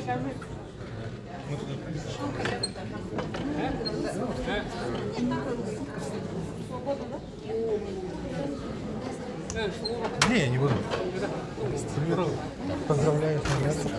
Не, я не буду. Поздравляю, конечно.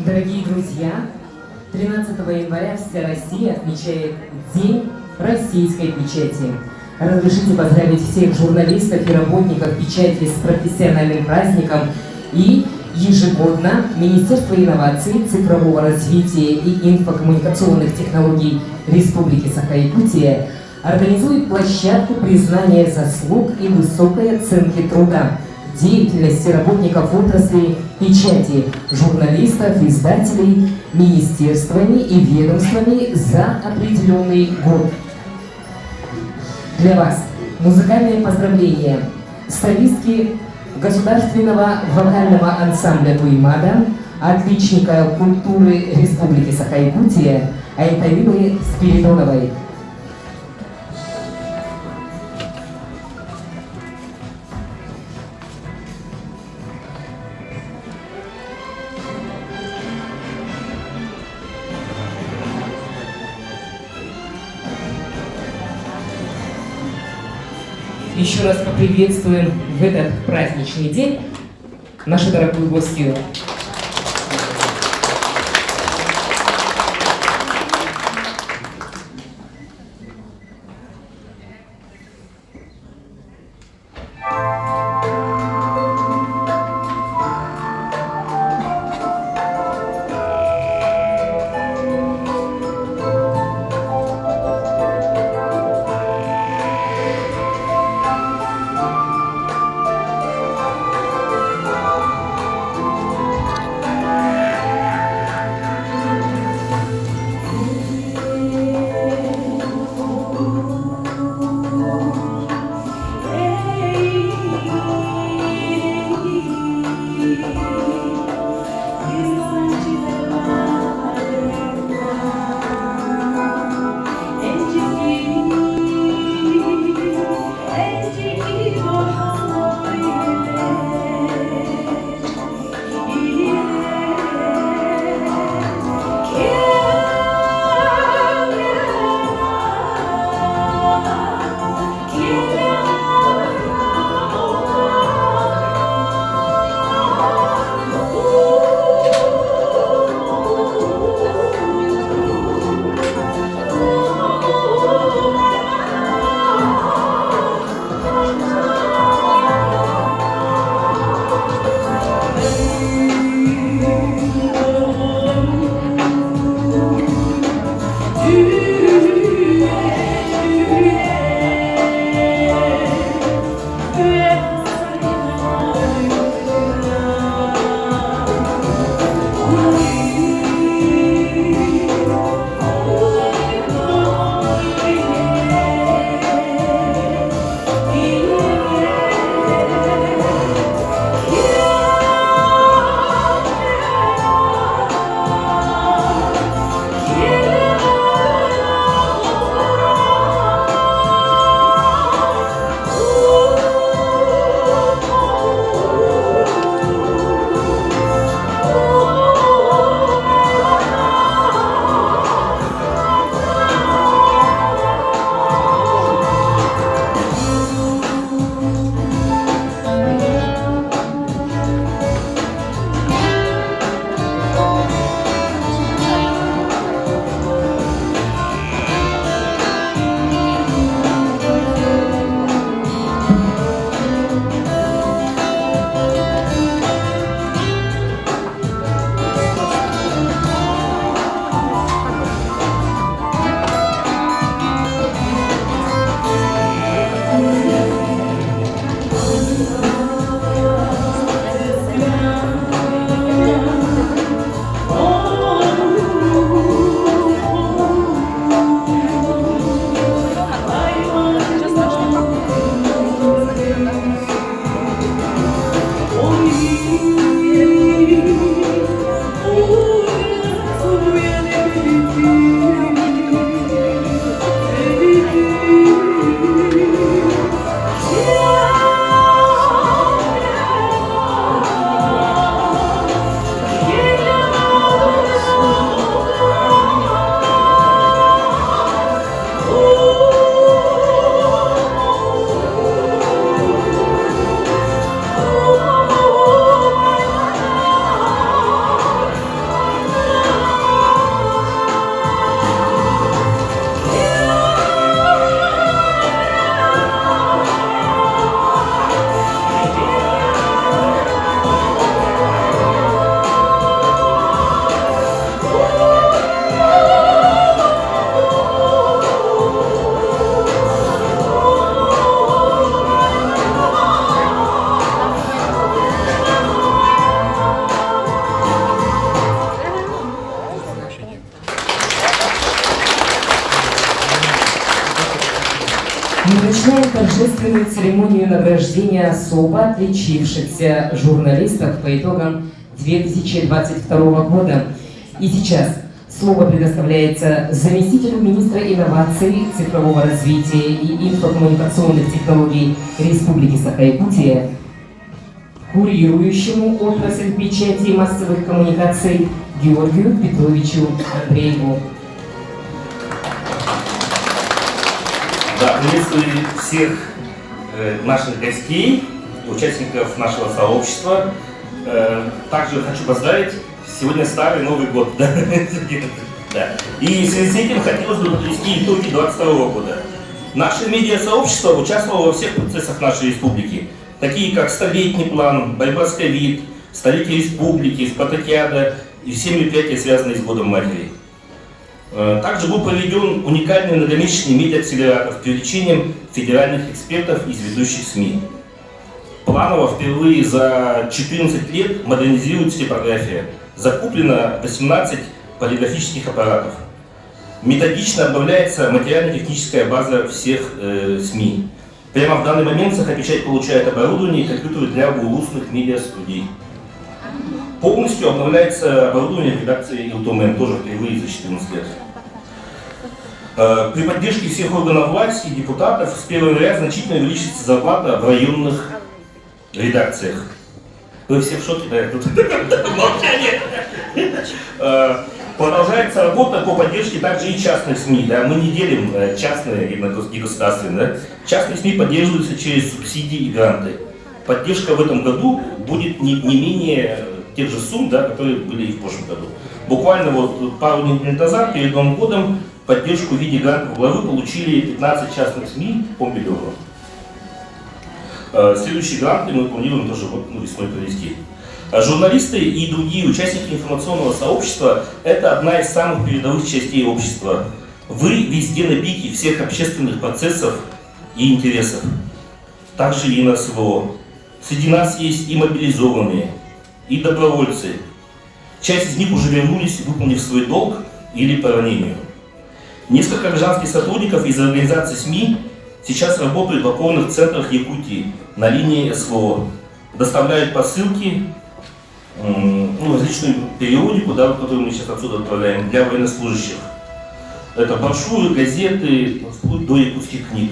Дорогие друзья, 13 января вся Россия отмечает День российской печати. Разрешите поздравить всех журналистов и работников печати с профессиональным праздником. И ежегодно Министерство инноваций, цифрового развития и инфокоммуникационных технологий Республики Саха-Якутия организует площадку признания заслуг и высокой оценки труда, деятельности работников отрасли печати, журналистов, издателей, министерствами и ведомствами за определенный год. Для вас музыкальное поздравление солистки Государственного вокального ансамбля «Туймада», отличника культуры Республики Саха-Якутия Айталины Спиридоновой. Еще раз поприветствуем в этот праздничный день нашу дорогую гостью. Мы начинаем торжественную церемонию награждения особо отличившихся журналистов по итогам 2022 года. И сейчас слово предоставляется заместителю министра инноваций, цифрового развития и инфокоммуникационных технологий Республики Саха-Якутия, курирующему отрасль печати и массовых коммуникаций Георгию Петровичу Андрееву. Да, приветствую всех наших гостей, участников нашего сообщества. Также хочу поздравить, сегодня старый Новый год. Да? И в связи с этим хотелось бы подвести итоги 2022 года. Наше медиасообщество участвовало во всех процессах нашей республики, такие как столетний план, борьба с ковид, столетие республики, спартакиада и все мероприятия, связанные с Годом Матери. Также был проведен уникальный многомесячный медиа-акселератор с привлечением федеральных экспертов из ведущих СМИ. Планово впервые за 14 лет модернизируется типография. Закуплено 18 полиграфических аппаратов. Методично обновляется материально-техническая база всех СМИ. Прямо в данный момент Саха-Печать получает оборудование и компьютеры для устных медиа-студий. Полностью обновляется оборудование редакции Илтомен, тоже впервые за 14 лет. При поддержке всех органов власти и депутатов с 1 января значительно увеличится зарплата в районных редакциях. Вы все в шоке, да? Тут молчание. Продолжается работа по поддержке также и частных СМИ. Да? Мы не делим частные и государственные. Да? Частные СМИ поддерживаются через субсидии и гранты. Поддержка в этом году будет не менее тех же сумм, да, которые были и в прошлом году. Буквально вот пару недель назад, перед Новым годом, поддержку в виде грантов главы получили 15 частных СМИ по миллиону. Следующие гранты мы планируем тоже весной провести. Журналисты и другие участники информационного сообщества – это одна из самых передовых частей общества. Вы везде на пике всех общественных процессов и интересов. Также и на СВО. Среди нас есть и мобилизованные, и добровольцы. Часть из них уже вернулись, выполнив свой долг или по ранению. Несколько гражданских сотрудников из организации СМИ сейчас работают в опорных центрах Якутии на линии СВО. Доставляют посылки, различную периодику, да, которую мы сейчас отсюда отправляем, для военнослужащих. Это брошюры, газеты, вплоть до якутских книг.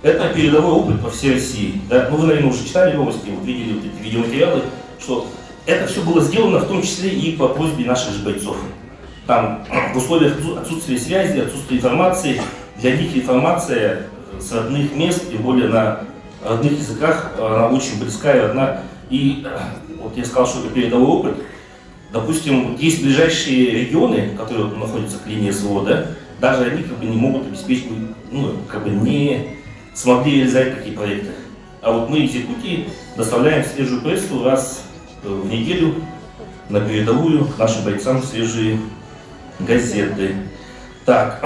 Это передовой опыт по всей России. Да? Вы, наверное, уже читали новости, видели вот эти видеоматериалы, что это все было сделано в том числе и по просьбе наших же бойцов. Там в условиях отсутствия связи, отсутствия информации, для них информация с родных мест, тем более на родных языках, она очень близка и родна. И вот я сказал, что это передовой опыт. Допустим, есть ближайшие регионы, которые находятся к линии СВО, да, даже они как бы не могут обеспечить, не смогли реализовать такие проекты. А вот мы из Якутии доставляем свежую прессу раз в неделю на передовую нашим бойцам свежие газеты. Так.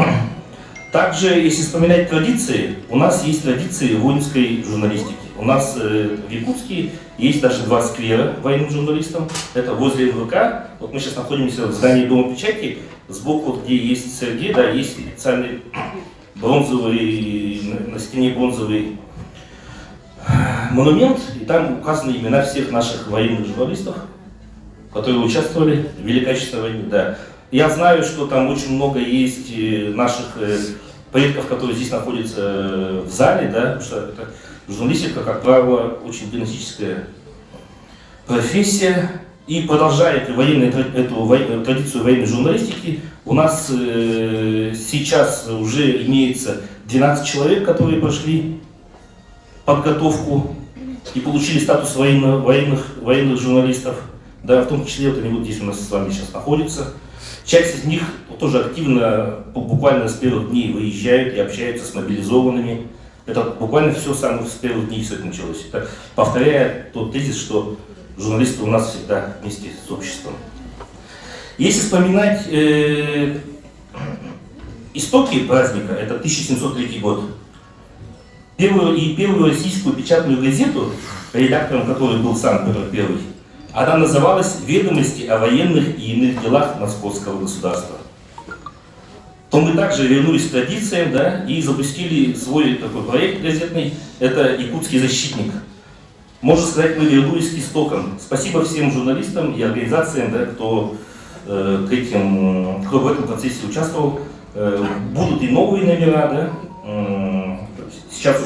Также, если вспоминать традиции, у нас есть традиции воинской журналистики. У нас в Якутске есть даже 2 сквера военным журналистам. Это возле НВК. Вот мы сейчас находимся в здании Дома печати. Сбоку, где есть Сергей, да, есть специальный бронзовый, на стене бронзовый монумент. И там указаны имена всех наших военных журналистов, которые участвовали в Великой Отечественной войне. Да. Я знаю, что там очень много есть наших предков, которые здесь находятся в зале, да, потому что это журналистика, как правило, очень динамическая профессия. И продолжая эту традицию военной журналистики, у нас сейчас уже имеется 12 человек, которые прошли подготовку и получили статус военных журналистов. Да, в том числе вот они вот здесь у нас с вами сейчас находятся. Часть из них тоже активно, буквально с первых дней выезжают и общаются с мобилизованными. Это буквально все с первых дней все это началось. Это повторяя тот тезис, что журналисты у нас всегда вместе с обществом. Если вспоминать истоки праздника, это 1703 год. Первую российскую печатную газету, редактором которой был сам Петр I, она называлась «Ведомости о военных и иных делах Московского государства». то мы также вернулись к традициям, да, и запустили свой такой проект газетный, это «Якутский защитник». Можно сказать, мы вернулись к истокам. Спасибо всем журналистам и организациям, да, кто в этом процессе участвовал. Будут и новые номера, да. Сейчас